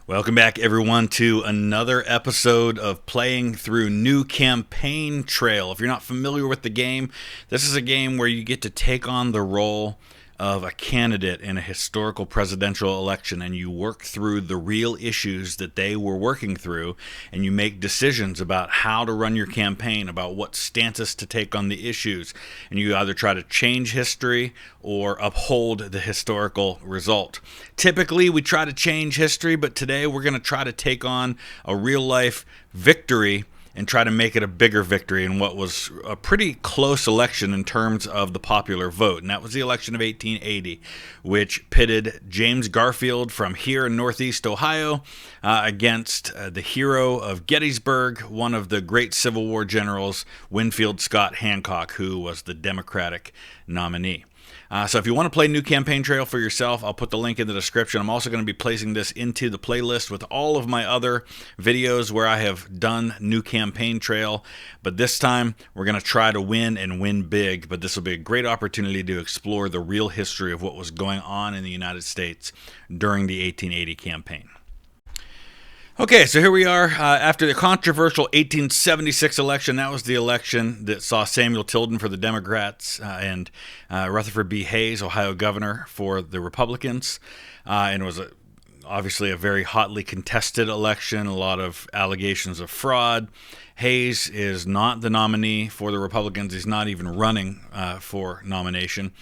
Welcome back, everyone, to another episode of Playing Through New Campaign Trail. If you're not familiar with the game, this is a game where you get to take on the role of a candidate in a historical presidential election, and you work through the real issues that they were working through, and you make decisions about how to run your campaign, about what stances to take on the issues, and you either try to change history or uphold the historical result. Typically, we try to change history, but today we're going to try to take on a real-life victory and try to make it a bigger victory in what was a pretty close election in terms of the popular vote. And that was the election of 1880, which pitted James Garfield from here in Northeast Ohio against the hero of Gettysburg, one of the great Civil War generals, Winfield Scott Hancock, who was the Democratic nominee. So if you want to play New Campaign Trail for yourself, I'll put the link in the description. I'm also going to be placing this into the playlist with all of my other videos where I have done New Campaign Trail. But this time, we're going to try to win and win big. But this will be a great opportunity to explore the real history of what was going on in the United States during the 1880 campaign. Okay, so here we are after the controversial 1876 election. That was the election that saw Samuel Tilden for the Democrats and Rutherford B. Hayes, Ohio governor, for the Republicans. And it was obviously a very hotly contested election, a lot of allegations of fraud. Hayes is not the nominee for the Republicans. He's not even running for nomination.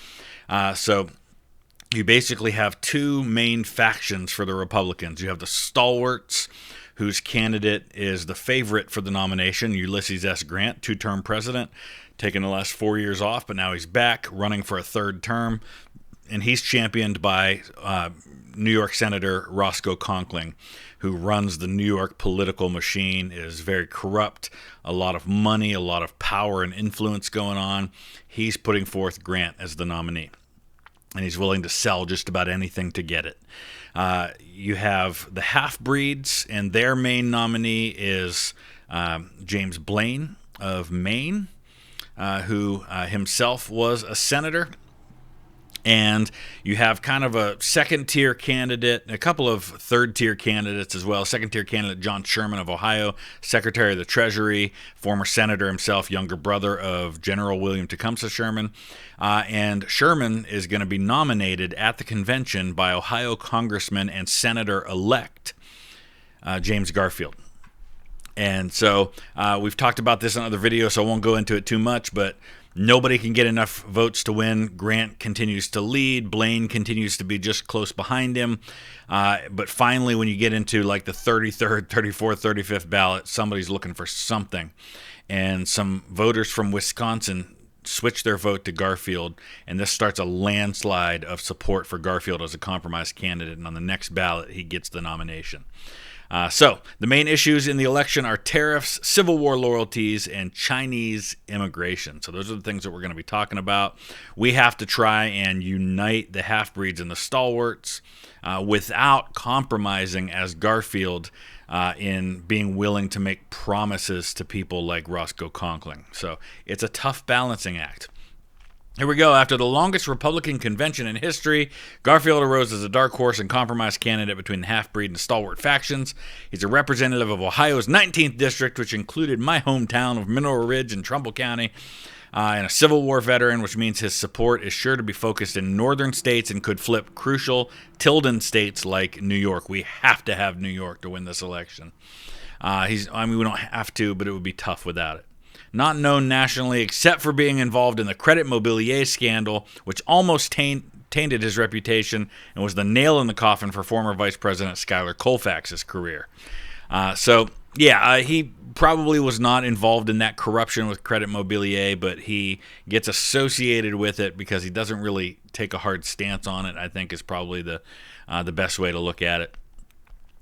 So you basically have two main factions for the Republicans. You have the stalwarts, whose candidate is the favorite for the nomination, Ulysses S. Grant, two-term president, taking the last 4 years off, but now he's back running for a third term. And he's championed by New York Senator Roscoe Conkling, who runs the New York political machine, is very corrupt, a lot of money, a lot of power and influence going on. He's putting forth Grant as the nominee, and he's willing to sell just about anything to get it. You have the half-breeds, and their main nominee is James Blaine of Maine, who himself was a senator. And you have kind of a second-tier candidate, a couple of third-tier candidates as well. Second-tier candidate John Sherman of Ohio, Secretary of the Treasury, former senator himself, younger brother of General William Tecumseh Sherman. And Sherman is going to be nominated at the convention by Ohio Congressman and Senator-elect James Garfield. And so we've talked about this in other videos, so I won't go into it too much, but nobody can get enough votes to win. Grant continues to lead. Blaine continues to be just close behind him. But finally, when you get into like the 33rd, 34th, 35th ballot, somebody's looking for something. And some voters from Wisconsin switch their vote to Garfield, and this starts a landslide of support for Garfield as a compromise candidate. And on the next ballot, he gets the nomination. So the main issues in the election are tariffs, Civil War loyalties, and Chinese immigration. So those are the things that we're going to be talking about. We have to try and unite the half-breeds and the stalwarts without compromising as Garfield in being willing to make promises to people like Roscoe Conkling. So it's a tough balancing act. Here we go. After the longest Republican convention in history, Garfield arose as a dark horse and compromise candidate between the half-breed and stalwart factions. He's a representative of Ohio's 19th district, which included my hometown of Mineral Ridge in Trumbull County, and a Civil War veteran, which means his support is sure to be focused in northern states and could flip crucial Tilden states like New York. We have to have New York to win this election. We don't have to, but it would be tough without it. Not known nationally except for being involved in the Credit Mobilier scandal, which almost tainted his reputation and was the nail in the coffin for former Vice President Schuyler Colfax's career. He probably was not involved in that corruption with Credit Mobilier, but he gets associated with it because he doesn't really take a hard stance on it, I think is probably the best way to look at it.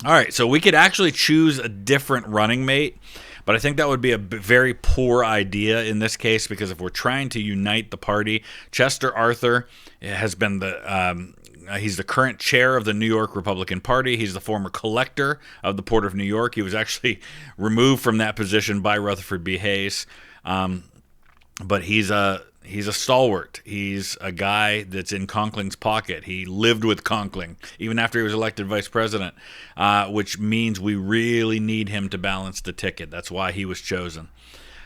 All right, so we could actually choose a different running mate, but I think that would be a very poor idea in this case because if we're trying to unite the party, Chester Arthur has been he's the current chair of the New York Republican Party. He's the former collector of the Port of New York. He was actually removed from that position by Rutherford B. Hayes, but he's He's a stalwart. He's a guy that's in Conkling's pocket. He lived with Conkling even after he was elected vice president, which means we really need him to balance the ticket. That's why he was chosen.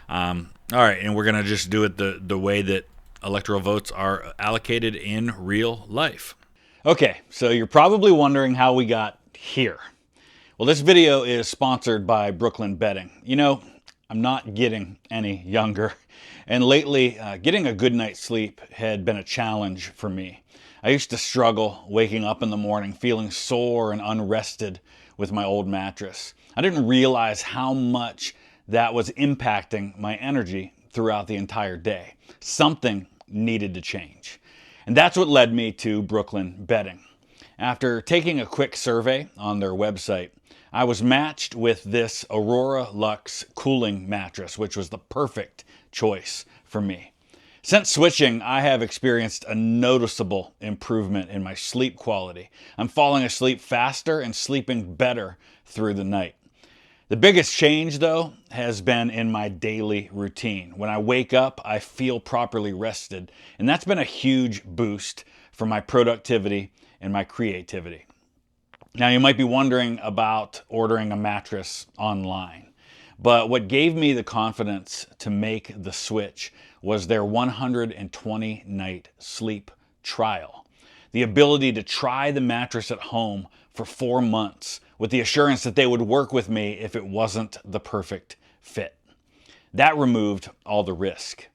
All right, and we're going to just do it the way that electoral votes are allocated in real life. Okay, so you're probably wondering how we got here. Well, this video is sponsored by Brooklyn Bedding. You know, I'm not getting any younger, and lately getting a good night's sleep had been a challenge for me. I used to struggle waking up in the morning feeling sore and unrested with my old mattress. I didn't realize how much that was impacting my energy throughout the entire day. Something needed to change. And that's what led me to Brooklyn Bedding. After taking a quick survey on their website, I was matched with this Aurora Luxe cooling mattress, which was the perfect choice for me. Since switching, I have experienced a noticeable improvement in my sleep quality. I'm falling asleep faster and sleeping better through the night. The biggest change, though, has been in my daily routine. When I wake up, I feel properly rested, and that's been a huge boost for my productivity and my creativity. Now, you might be wondering about ordering a mattress online, but what gave me the confidence to make the switch was their 120-night sleep trial. The ability to try the mattress at home for 4 months with the assurance that they would work with me if it wasn't the perfect fit. That removed all the risk.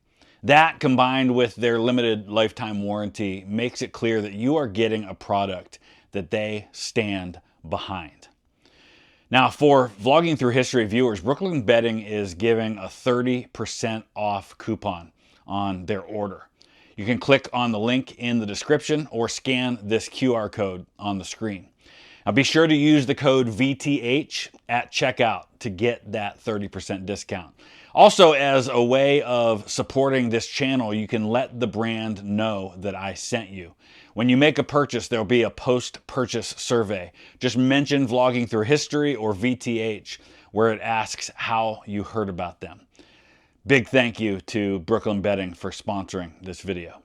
That, combined with their limited lifetime warranty, makes it clear that you are getting a product that they stand behind. Now, for Vlogging Through History viewers, Brooklyn Bedding is giving a 30% off coupon on their order. You can click on the link in the description or scan this QR code on the screen. Now, be sure to use the code VTH at checkout to get that 30% discount. Also, as a way of supporting this channel, you can let the brand know that I sent you. When you make a purchase, there'll be a post-purchase survey. Just mention Vlogging Through History or VTH, where it asks how you heard about them. Big thank you to Brooklyn Bedding for sponsoring this video.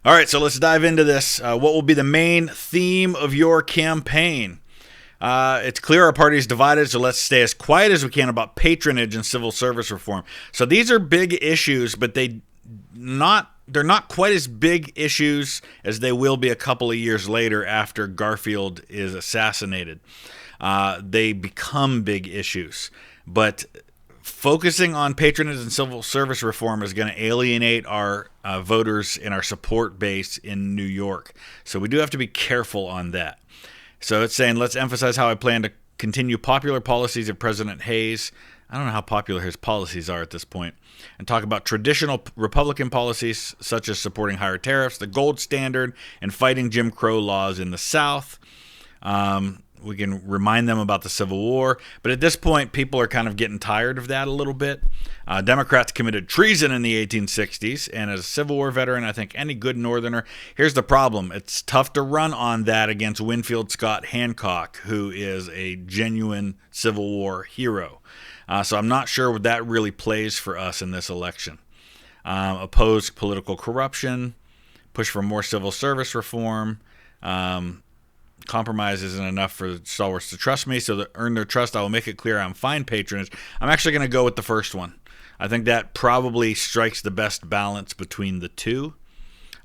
All right, so let's dive into this. What will be the main theme of your campaign? It's clear our party is divided, so let's stay as quiet as we can about patronage and civil service reform. So these are big issues, but they're not quite as big issues as they will be a couple of years later after Garfield is assassinated. They become big issues, but focusing on patronage and civil service reform is going to alienate our voters in our support base in New York. So we do have to be careful on that. So it's saying, let's emphasize how I plan to continue popular policies of President Hayes. I don't know how popular his policies are at this point. And talk about traditional Republican policies, such as supporting higher tariffs, the gold standard, and fighting Jim Crow laws in the South. We can remind them about the Civil War. But at this point, people are kind of getting tired of that a little bit. Democrats committed treason in the 1860s. And as a Civil War veteran, I think any good Northerner, here's the problem. It's tough to run on that against Winfield Scott Hancock, who is a genuine Civil War hero. So I'm not sure what that really plays for us in this election. Oppose political corruption, push for more civil service reform. Compromise isn't enough for stalwarts to trust me, so to earn their trust, I will make it clear I'm fine patronage. I'm actually going to go with the first one. I think that probably strikes the best balance between the two.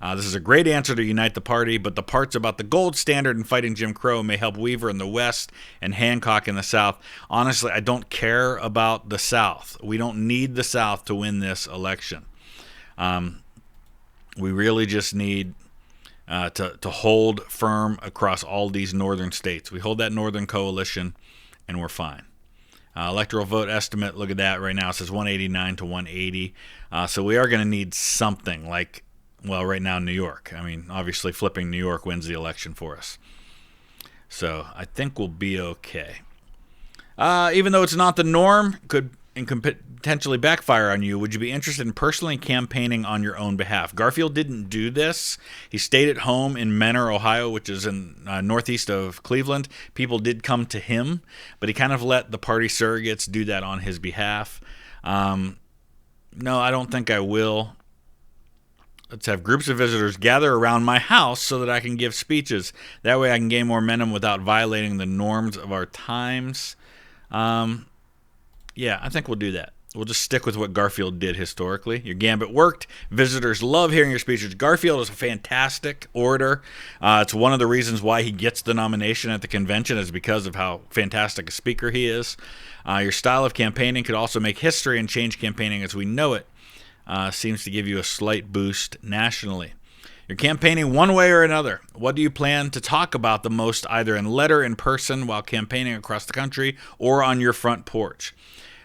This is a great answer to unite the party, but the parts about the gold standard and fighting Jim Crow may help Weaver in the West and Hancock in the South. Honestly, I don't care about the South. We don't need the South to win this election. We really just need to hold firm across all these northern states. We hold that northern coalition, and we're fine. Electoral vote estimate, look at that right now. It says 189 to 180. So we are going to need something like, well, right now, New York. I mean, obviously, flipping New York wins the election for us. So I think we'll be okay. Even though it's not the norm, could potentially backfire on you. Would you be interested in personally campaigning on your own behalf? Garfield didn't do this. He stayed at home in Menor, Ohio, which is in northeast of Cleveland. People did come to him, but he kind of let the party surrogates do that on his behalf. No, I don't think I will. Let's have groups of visitors gather around my house so that I can give speeches. That way I can gain momentum without violating the norms of our times. Yeah, I think we'll do that. We'll just stick with what Garfield did historically. Your gambit worked. Visitors love hearing your speeches. Garfield is a fantastic orator. It's one of the reasons why he gets the nomination at the convention is because of how fantastic a speaker he is. Your style of campaigning could also make history and change campaigning as we know it. Seems to give you a slight boost nationally. You're campaigning one way or another. What do you plan to talk about the most, either in letter, in person, while campaigning across the country, or on your front porch?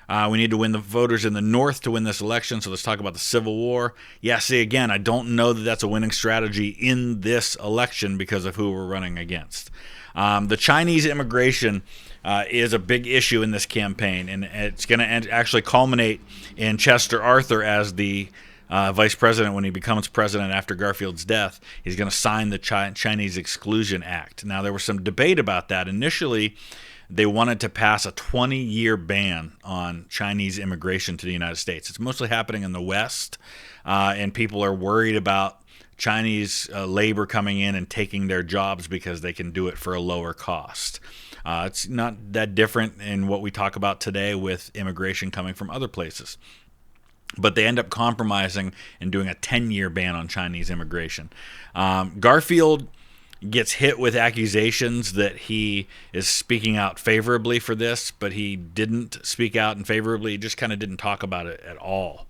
We need to win the voters in the North to win this election, so let's talk about the Civil War. Yeah, see, again, I don't know that that's a winning strategy in this election because of who we're running against. The Chinese immigration is a big issue in this campaign, and it's going to actually culminate in Chester Arthur as the vice president when he becomes president after Garfield's death. He's going to sign the Chinese Exclusion Act. Now, there was some debate about that. Initially, they wanted to pass a 20-year ban on Chinese immigration to the United States. It's mostly happening in the West, and people are worried about Chinese labor coming in and taking their jobs because they can do it for a lower cost. It's not that different in what we talk about today with immigration coming from other places. But they end up compromising and doing a 10-year ban on Chinese immigration. Garfield gets hit with accusations that he is speaking out favorably for this, but he didn't speak out and favorably. He just kind of didn't talk about it at all.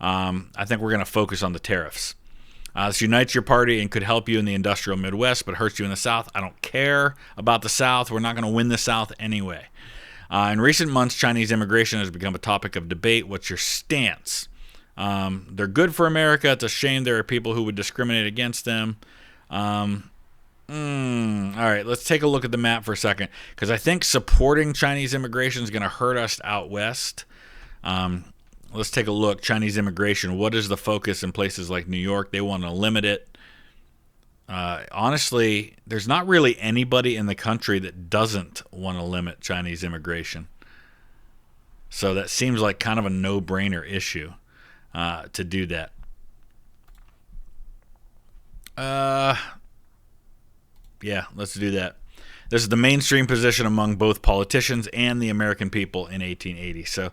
I think we're going to focus on the tariffs. This unites your party and could help you in the industrial Midwest, but hurts you in the South. I don't care about the South. We're not going to win the South anyway. In recent months, Chinese immigration has become a topic of debate. What's your stance? They're good for America. It's a shame there are people who would discriminate against them. All right, let's take a look at the map for a second, because I think supporting Chinese immigration is going to hurt us out west. Let's take a look. Chinese immigration, what is the focus in places like New York? They want to limit it. Honestly, there's not really anybody in the country that doesn't want to limit Chinese immigration. So that seems like kind of a no-brainer issue to do that. Yeah, let's do that. This is the mainstream position among both politicians and the American people in 1880. So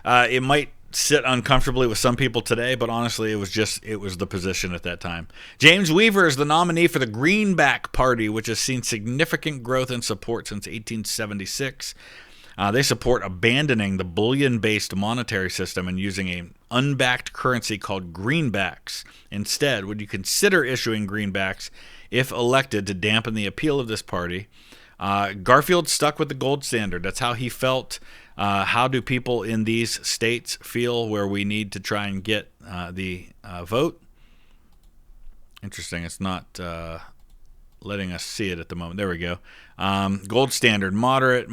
it might sit uncomfortably with some people today, but honestly, it was the position at that time. James Weaver is the nominee for the Greenback Party, which has seen significant growth in support since 1876. They support abandoning the bullion-based monetary system and using an unbacked currency called greenbacks. Instead, would you consider issuing greenbacks if elected to dampen the appeal of this party? Garfield stuck with the gold standard. That's how he felt. How do people in these states feel where we need to try and get the vote? Interesting. It's not letting us see it at the moment. There we go. Gold standard, moderate.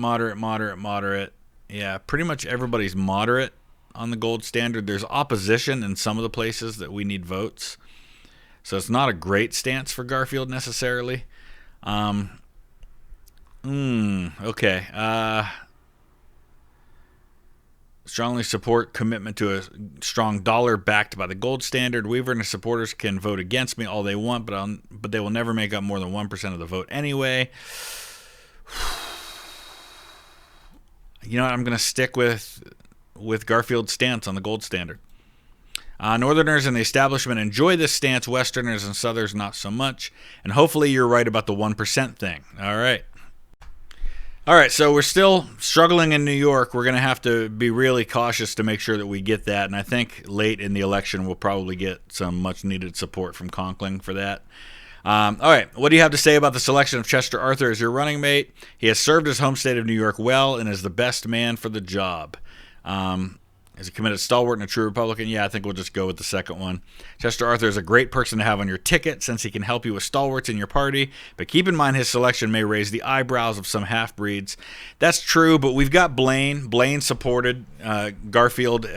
Yeah, pretty much everybody's moderate on the gold standard. There's opposition in some of the places that we need votes. So it's not a great stance for Garfield necessarily. Okay. Strongly support commitment to a strong dollar backed by the gold standard. Weaver and his supporters can vote against me all they want, but they will never make up more than 1% of the vote anyway. You know what? I'm going to stick with Garfield's stance on the gold standard. Northerners and the establishment enjoy this stance. Westerners and Southerners not so much. And hopefully you're right about the 1% thing. All right, so we're still struggling in New York. We're going to have to be really cautious to make sure that we get that. And I think late in the election, we'll probably get some much-needed support from Conkling for that. All right, what do you have to say about the selection of Chester Arthur as your running mate? He has served his home state of New York well and is the best man for the job. Is a committed stalwart and a true Republican? Yeah, I think we'll just go with the second one. Chester Arthur is a great person to have on your ticket since he can help you with stalwarts in your party, but keep in mind his selection may raise the eyebrows of some half-breeds. That's true, but we've got Blaine. Blaine supported Garfield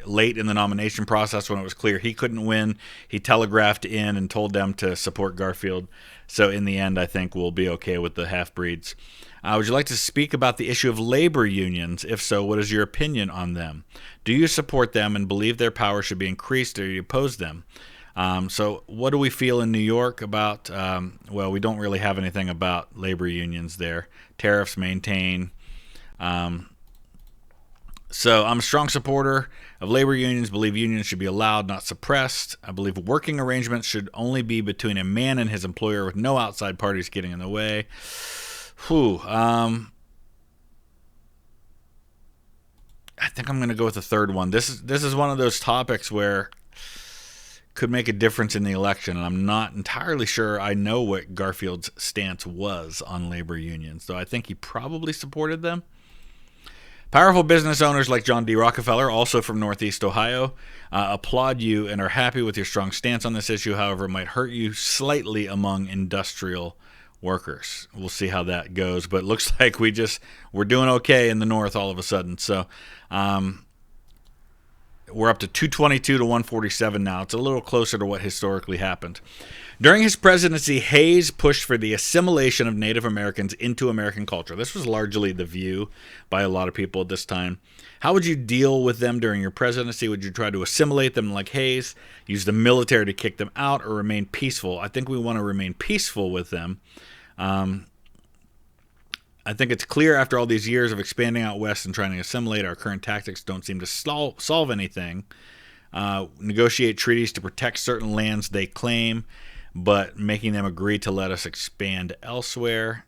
late in the nomination process when it was clear he couldn't win. He telegraphed in and told them to support Garfield. So in the end, I think we'll be okay with the half-breeds. Would you like to speak about the issue of labor unions? If so, what is your opinion on them? Do you support them and believe their power should be increased, or do you oppose them? So what do we feel in New York about, well, we don't really have anything about labor unions there. Tariffs maintain. So I'm a strong supporter of labor unions, believe unions should be allowed, not suppressed. I believe working arrangements should only be between a man and his employer with no outside parties getting in the way. I think I'm going to go with the third one. This is one of those topics where could make a difference in the election, and I'm not entirely sure I know what Garfield's stance was on labor unions, though I think he probably supported them. Powerful business owners like John D. Rockefeller, also from Northeast Ohio, applaud you and are happy with your strong stance on this issue. However, it might hurt you slightly among industrial workers. We'll see how that goes, but it looks like we're doing okay in the North all of a sudden. So we're up to 222 to 147 now. It's a little closer to what historically happened. During his presidency, Hayes pushed for the assimilation of Native Americans into American culture. This was largely the view by a lot of people at this time. How would you deal with them during your presidency? Would you try to assimilate them like Hayes, use the military to kick them out, or remain peaceful? I think we want to remain peaceful with them. I think it's clear after all these years of expanding out west and trying to assimilate, our current tactics don't seem to solve anything. Negotiate treaties to protect certain lands they claim, but making them agree to let us expand elsewhere.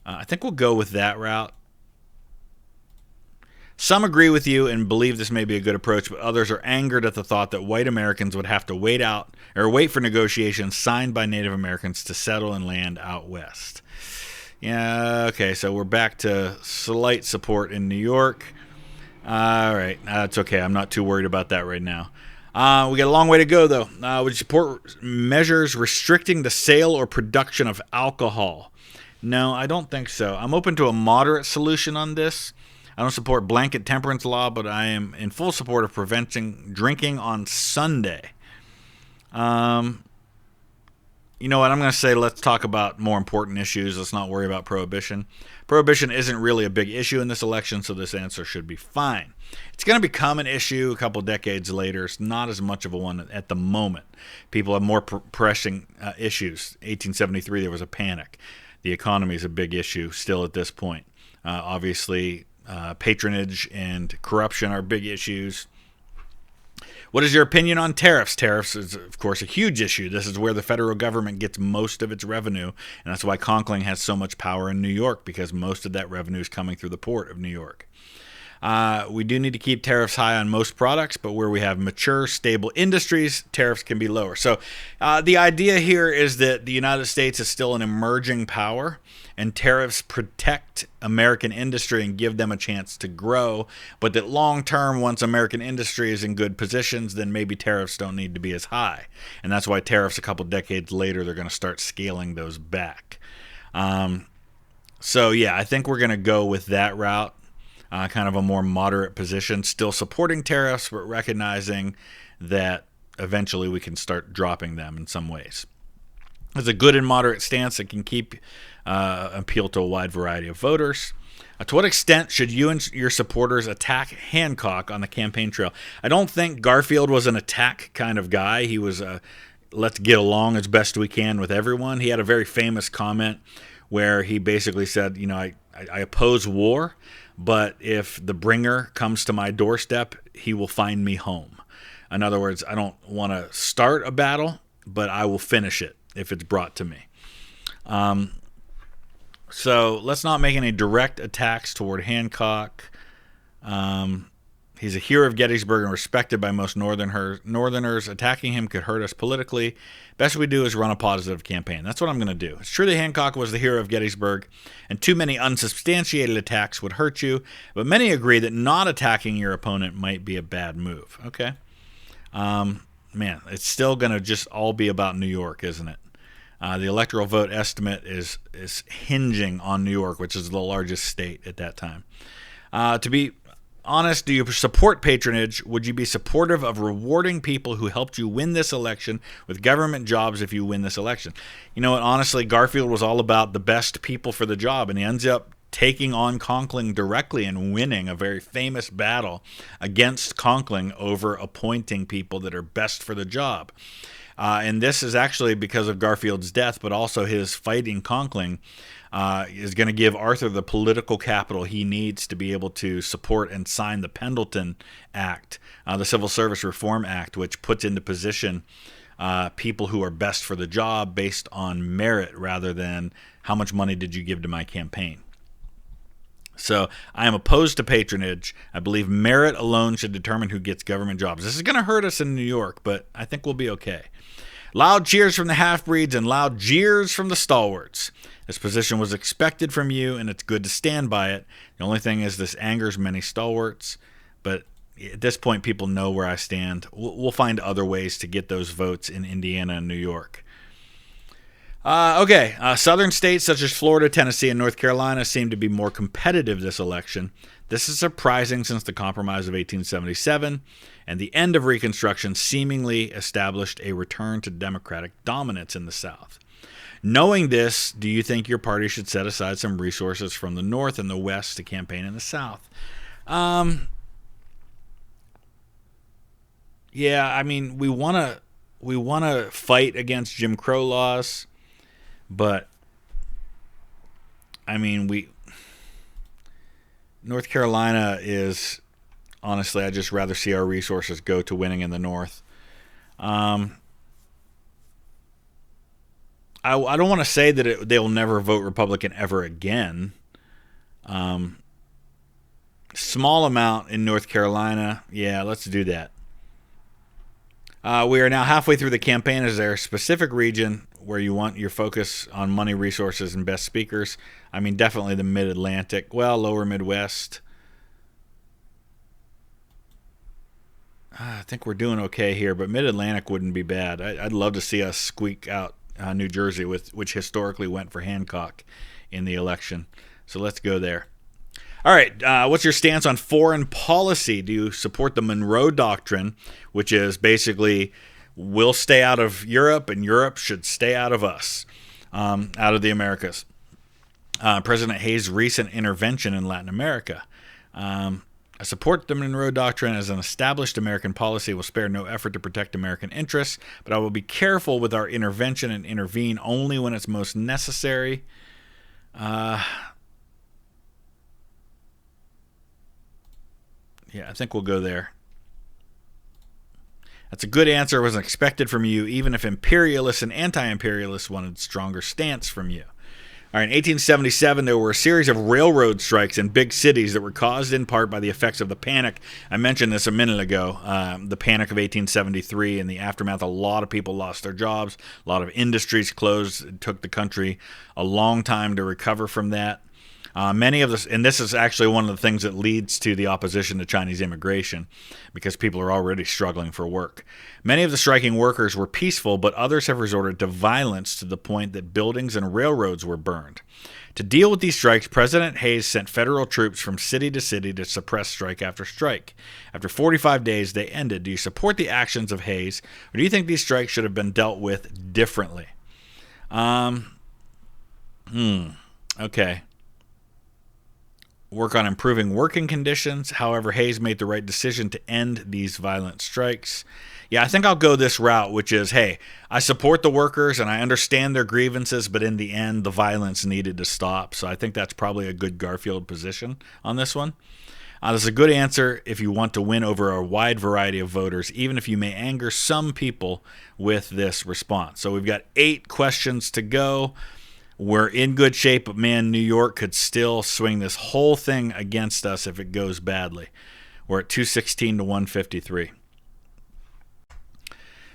I think we'll go with that route. Some agree with you and believe this may be a good approach, but others are angered at the thought that white Americans would have to wait for negotiations signed by Native Americans to settle in land out west. Yeah, okay, so we're back to slight support in New York. All right, it's okay. I'm not too worried about that right now. We got a long way to go, though. Would you support measures restricting the sale or production of alcohol? No, I don't think so. I'm open to a moderate solution on this. I don't support blanket temperance law, but I am in full support of preventing drinking on Sunday. You know what? I'm going to say let's talk about more important issues. Let's not worry about prohibition. Prohibition isn't really a big issue in this election, so this answer should be fine. It's going to become an issue a couple decades later. It's not as much of a one at the moment. People have more pressing issues. 1873, there was a panic. The economy is a big issue still at this point. Obviously, patronage and corruption are big issues. What is your opinion on tariffs? Tariffs is, of course, a huge issue. This is where the federal government gets most of its revenue, and that's why Conkling has so much power in New York, because most of that revenue is coming through the port of New York. We do need to keep tariffs high on most products, but where we have mature, stable industries, tariffs can be lower. So the idea here is that the United States is still an emerging power, and tariffs protect American industry and give them a chance to grow, but that long term, once American industry is in good positions, then maybe tariffs don't need to be as high. And that's why tariffs a couple decades later, they're going to start scaling those back. So yeah, I think we're going to go with that route. Kind of a more moderate position, still supporting tariffs, but recognizing that eventually we can start dropping them in some ways. It's a good and moderate stance that can appeal to a wide variety of voters. To what extent should you and your supporters attack Hancock on the campaign trail? I don't think Garfield was an attack kind of guy. He was let's get along as best we can with everyone. He had a very famous comment where he basically said, I oppose war, but if the bringer comes to my doorstep, he will find me home. In other words, I don't want to start a battle, but I will finish it if it's brought to me. So let's not make any direct attacks toward Hancock. He's a hero of Gettysburg and respected by most Northerners. Attacking him could hurt us politically. Best we do is run a positive campaign. That's what I'm going to do. It's true that Hancock was the hero of Gettysburg, and too many unsubstantiated attacks would hurt you, but many agree that not attacking your opponent might be a bad move. Okay? Man, it's still going to just all be about New York, isn't it? The electoral vote estimate is hinging on New York, which is the largest state at that time. To be honest, do you support patronage? Would you be supportive of rewarding people who helped you win this election with government jobs if you win this election? You know what? Honestly, Garfield was all about the best people for the job, and he ends up taking on Conkling directly and winning a very famous battle against Conkling over appointing people that are best for the job. And this is actually because of Garfield's death, but also his fighting Conkling is going to give Arthur the political capital he needs to be able to support and sign the Pendleton Act, the Civil Service Reform Act, which puts into position people who are best for the job based on merit rather than how much money did you give to my campaign. So I am opposed to patronage. I believe merit alone should determine who gets government jobs. This is going to hurt us in New York, but I think we'll be okay. Loud cheers from the half-breeds and loud jeers from the stalwarts. This position was expected from you, and it's good to stand by it. The only thing is this angers many stalwarts, but at this point, people know where I stand. We'll find other ways to get those votes in Indiana and New York. Southern states such as Florida, Tennessee, and North Carolina seem to be more competitive this election. This is surprising since the Compromise of 1877 and the end of Reconstruction seemingly established a return to Democratic dominance in the South. Knowing this, do you think your party should set aside some resources from the North and the West to campaign in the South? Yeah, I mean, we want to fight against Jim Crow laws, but I mean, North Carolina is, honestly, I'd just rather see our resources go to winning in the North. I don't want to say that they'll never vote Republican ever again. Small amount in North Carolina. Yeah, let's do that. We are now halfway through the campaign. Is there a specific region where you want your focus on money, resources, and best speakers? I mean, definitely the Mid-Atlantic. Well, lower Midwest. I think we're doing okay here, but Mid-Atlantic wouldn't be bad. I'd love to see us squeak out New Jersey, which historically went for Hancock in the election. So let's go there. All right, what's your stance on foreign policy? Do you support the Monroe Doctrine, which is basically we'll stay out of Europe and Europe should stay out of us, out of the Americas? President Hayes' recent intervention in Latin America. I support the Monroe Doctrine as an established American policy. Will spare no effort to protect American interests, but I will be careful with our intervention and intervene only when it's most necessary. Yeah, I think we'll go there. That's a good answer. It wasn't expected from you, even if imperialists and anti-imperialists wanted stronger stance from you. All right, in 1877, there were a series of railroad strikes in big cities that were caused in part by the effects of the panic. I mentioned this a minute ago, the panic of 1873. In the aftermath, a lot of people lost their jobs. A lot of industries closed. It took the country a long time to recover from that. Many of this, and this is actually one of the things that leads to the opposition to Chinese immigration, because people are already struggling for work. Many of the striking workers were peaceful, but others have resorted to violence to the point that buildings and railroads were burned. To deal with these strikes, President Hayes sent federal troops from city to city to suppress strike after strike. After 45 days, they ended. Do you support the actions of Hayes, or do you think these strikes should have been dealt with differently? Okay. Work on improving working conditions. However, Hayes made the right decision to end these violent strikes. Yeah, I think I'll go this route, which is, hey, I support the workers and I understand their grievances, but in the end, the violence needed to stop. So I think that's probably a good Garfield position on this one. This is a good answer if you want to win over a wide variety of voters, even if you may anger some people with this response. So we've got 8 questions to go. We're in good shape, but man, New York could still swing this whole thing against us if it goes badly. We're at 216 to 153.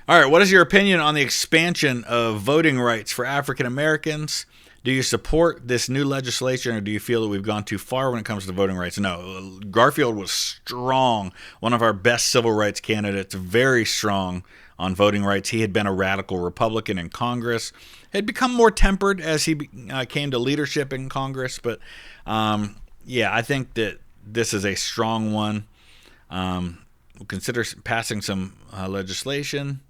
All right, what is your opinion on the expansion of voting rights for African Americans? Do you support this new legislation, or do you feel that we've gone too far when it comes to voting rights? No, Garfield was strong, one of our best civil rights candidates, very strong on voting rights. He had been a radical Republican in Congress, had become more tempered as he came to leadership in Congress. But, yeah, I think that this is a strong one. We'll consider passing some legislation.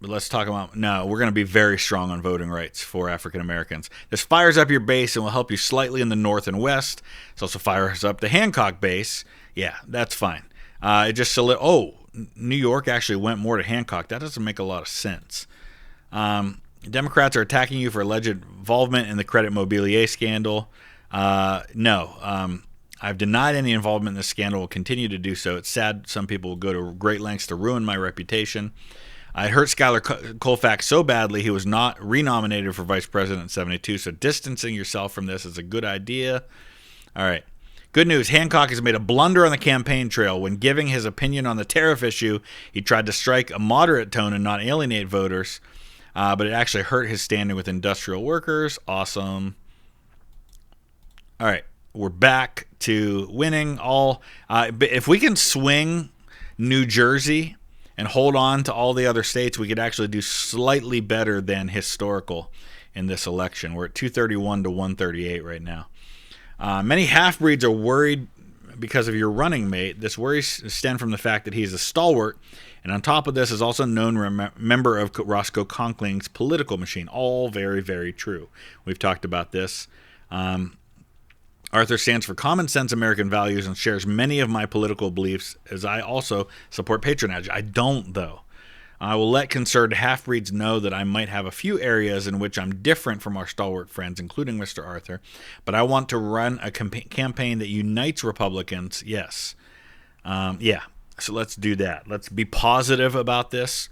But let's talk about, no, we're going to be very strong on voting rights for African Americans. This fires up your base and will help you slightly in the north and west. It also fires up the Hancock base. Yeah, that's fine. It just New York actually went more to Hancock. That doesn't make a lot of sense. Democrats are attacking you for alleged involvement in the Credit Mobilier scandal. No. I've denied any involvement in this scandal. Will continue to do so. It's sad some people will go to great lengths to ruin my reputation. I hurt Skylar Colfax so badly he was not renominated for vice president in 72, so distancing yourself from this is a good idea. All right. Good news, Hancock has made a blunder on the campaign trail. When giving his opinion on the tariff issue, he tried to strike a moderate tone and not alienate voters, but it actually hurt his standing with industrial workers. Awesome. All right. We're back to winning all. If we can swing New Jersey and hold on to all the other states, we could actually do slightly better than historical in this election. We're at 231 to 138 right now. Many half-breeds are worried because of your running mate. This worry stems from the fact that he's a stalwart, and on top of this is also a known member of Roscoe Conkling's political machine. All very, very true. We've talked about this. Arthur stands for common sense American values and shares many of my political beliefs, as I also support patronage. I don't, though. I will let concerned half-breeds know that I might have a few areas in which I'm different from our stalwart friends, including Mr. Arthur, but I want to run a campaign that unites Republicans. Yes. Yeah, so let's do that. Let's be positive about this.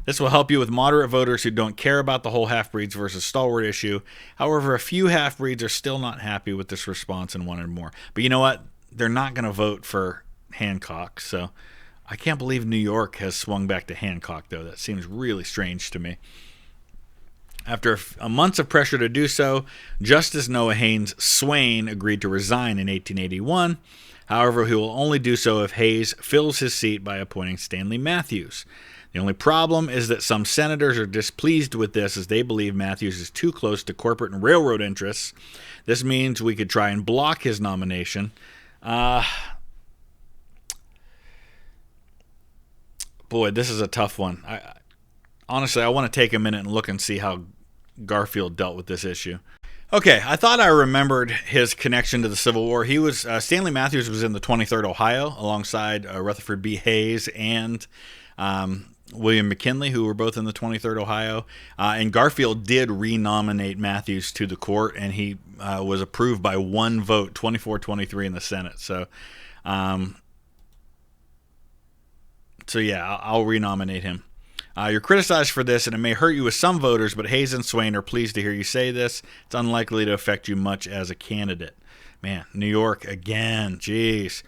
This will help you with moderate voters who don't care about the whole half-breeds versus stalwart issue. However, a few half-breeds are still not happy with this response and wanted more. But you know what? They're not going to vote for Hancock, so I can't believe New York has swung back to Hancock, though. That seems really strange to me. After months of pressure to do so, Justice Noah Haynes Swain agreed to resign in 1881. However, he will only do so if Hayes fills his seat by appointing Stanley Matthews. The only problem is that some senators are displeased with this as they believe Matthews is too close to corporate and railroad interests. This means we could try and block his nomination. Boy, this is a tough one. Honestly, I want to take a minute and look and see how Garfield dealt with this issue. Okay, I thought I remembered his connection to the Civil War. He was Stanley Matthews was in the 23rd Ohio alongside Rutherford B. Hayes and William McKinley, who were both in the 23rd Ohio. And Garfield did renominate Matthews to the court, and he was approved by one vote, 24-23 in the Senate. So yeah, I'll renominate him. You're criticized for this, and it may hurt you with some voters, but Hayes and Swain are pleased to hear you say this. It's unlikely to affect you much as a candidate. Man, New York again. Jeez.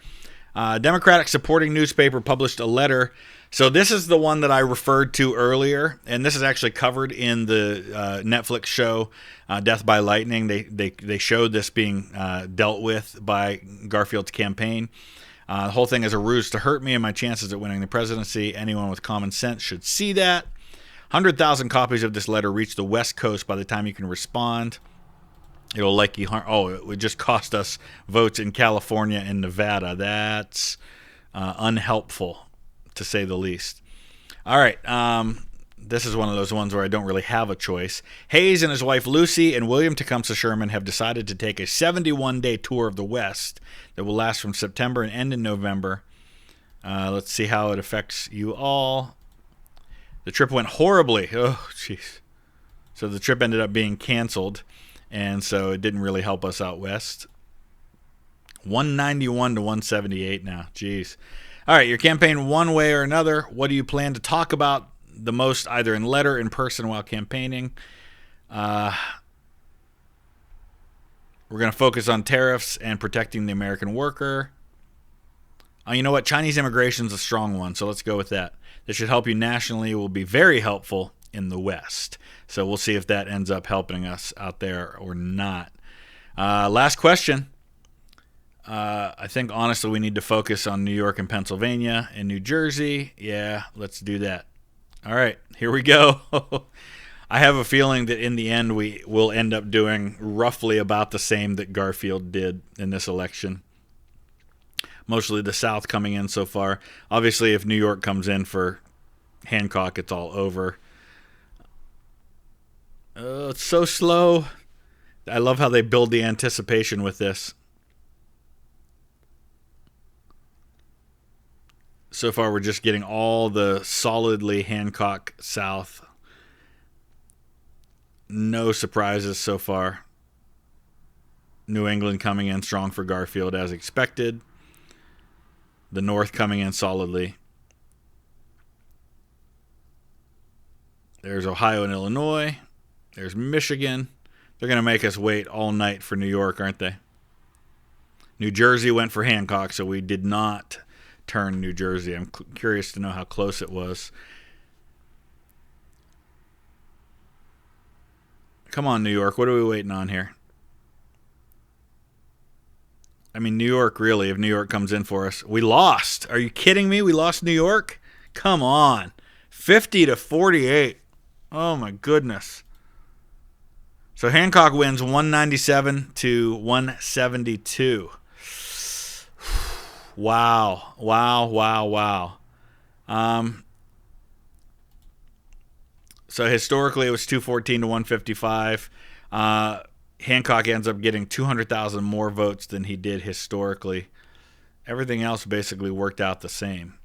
Democratic supporting newspaper published a letter. So this is the one that I referred to earlier, and this is actually covered in the Netflix show Death by Lightning. They showed this being dealt with by Garfield's campaign. The whole thing is a ruse to hurt me and my chances at winning the presidency. Anyone with common sense should see that. 100,000 copies of this letter reach the West Coast by the time you can respond. It'll likely harm. Oh, it would just cost us votes in California and Nevada. That's unhelpful, to say the least. All right. This is one of those ones where I don't really have a choice. Hayes and his wife Lucy and William Tecumseh Sherman have decided to take a 71-day tour of the West that will last from September and end in November. Let's see how it affects you all. The trip went horribly. Oh, jeez. So the trip ended up being canceled, and so it didn't really help us out west. 191 to 178 now. Jeez. All right, your campaign one way or another. What do you plan to talk about the most, either in letter, in person, while campaigning? We're going to focus on tariffs and protecting the American worker. You know what? Chinese immigration is a strong one, so let's go with that. This should help you nationally. It will be very helpful in the West. So we'll see if that ends up helping us out there or not. Last question. I think, honestly, we need to focus on New York and Pennsylvania and New Jersey. Yeah, let's do that. All right, here we go. I have a feeling that in the end we will end up doing roughly about the same that Garfield did in this election. Mostly the South coming in so far. Obviously, if New York comes in for Hancock, it's all over. It's so slow. I love how they build the anticipation with this. So far, we're just getting all the solidly Hancock South. No surprises so far. New England coming in strong for Garfield as expected. The North coming in solidly. There's Ohio and Illinois. There's Michigan. They're going to make us wait all night for New York, aren't they? New Jersey went for Hancock, so we did not turn New Jersey. I'm curious to know how close it was. Come on, New York. What are we waiting on here? I mean, New York, really, if New York comes in for us. We lost. Are you kidding me? We lost New York? Come on. 50-48. Oh, my goodness. So Hancock wins 197-172. Wow. So historically, it was 214-155. Hancock ends up getting 200,000 more votes than he did historically. Everything else basically worked out the same.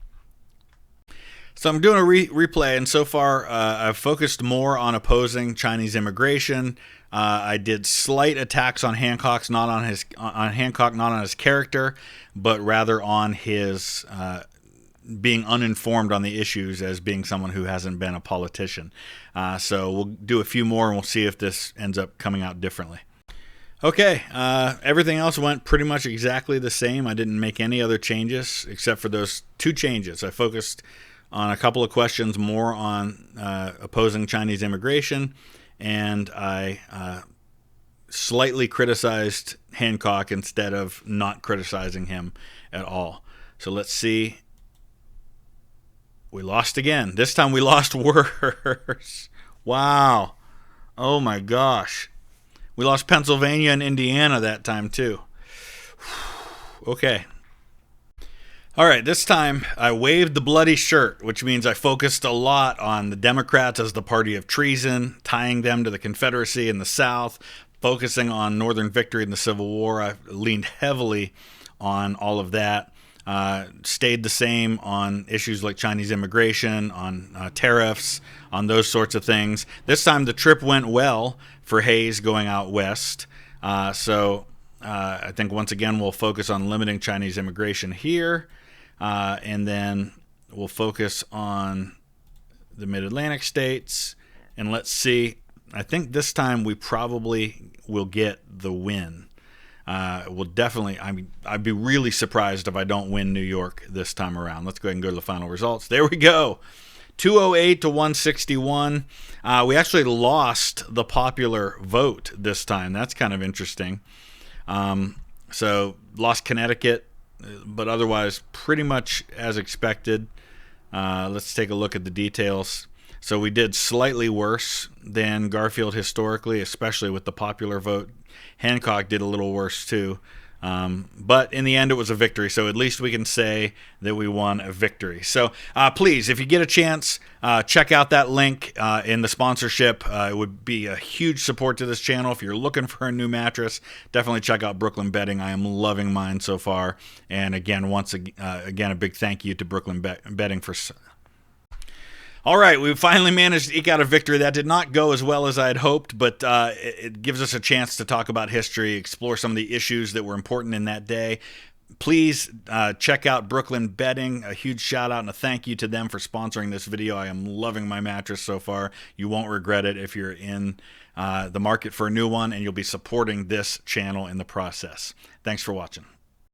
So I'm doing a replay, and so far I've focused more on opposing Chinese immigration. I did slight attacks on Hancock, not on his character, but rather on his being uninformed on the issues as being someone who hasn't been a politician. So we'll do a few more, and we'll see if this ends up coming out differently. Okay, everything else went pretty much exactly the same. I didn't make any other changes except for those two changes. I focused on a couple of questions more on opposing Chinese immigration, and I slightly criticized Hancock instead of not criticizing him at all. So let's see. We lost again. This time we lost worse. Wow. Oh my gosh. We lost Pennsylvania and Indiana that time too. Okay. All right, this time I waved the bloody shirt, which means I focused a lot on the Democrats as the party of treason, tying them to the Confederacy in the South, focusing on Northern victory in the Civil War. I leaned heavily on all of that. Stayed the same on issues like Chinese immigration, on tariffs, on those sorts of things. This time the trip went well for Hayes going out west. So I think once again we'll focus on limiting Chinese immigration here. And then we'll focus on the Mid-Atlantic states. And let's see. I think this time we probably will get the win. We'll definitely, I'd be really surprised if I don't win New York this time around. Let's go ahead and go to the final results. There we go. 208-161. We actually lost the popular vote this time. That's kind of interesting. So lost Connecticut, but otherwise pretty much as expected. Let's take a look at the details. So we did slightly worse than Garfield historically, especially with the popular vote. Hancock did a little worse too. But in the end, it was a victory. So at least we can say that we won a victory. So please, if you get a chance, check out that link in the sponsorship. It would be a huge support to this channel. If you're looking for a new mattress, definitely check out Brooklyn Bedding. I am loving mine so far. And again, again, a big thank you to Brooklyn Bedding for... All right, we finally managed to eke out a victory. That did not go as well as I had hoped, but it gives us a chance to talk about history, explore some of the issues that were important in that day. Please check out Brooklyn Bedding. A huge shout out and a thank you to them for sponsoring this video. I am loving my mattress so far. You won't regret it if you're in the market for a new one, and you'll be supporting this channel in the process. Thanks for watching.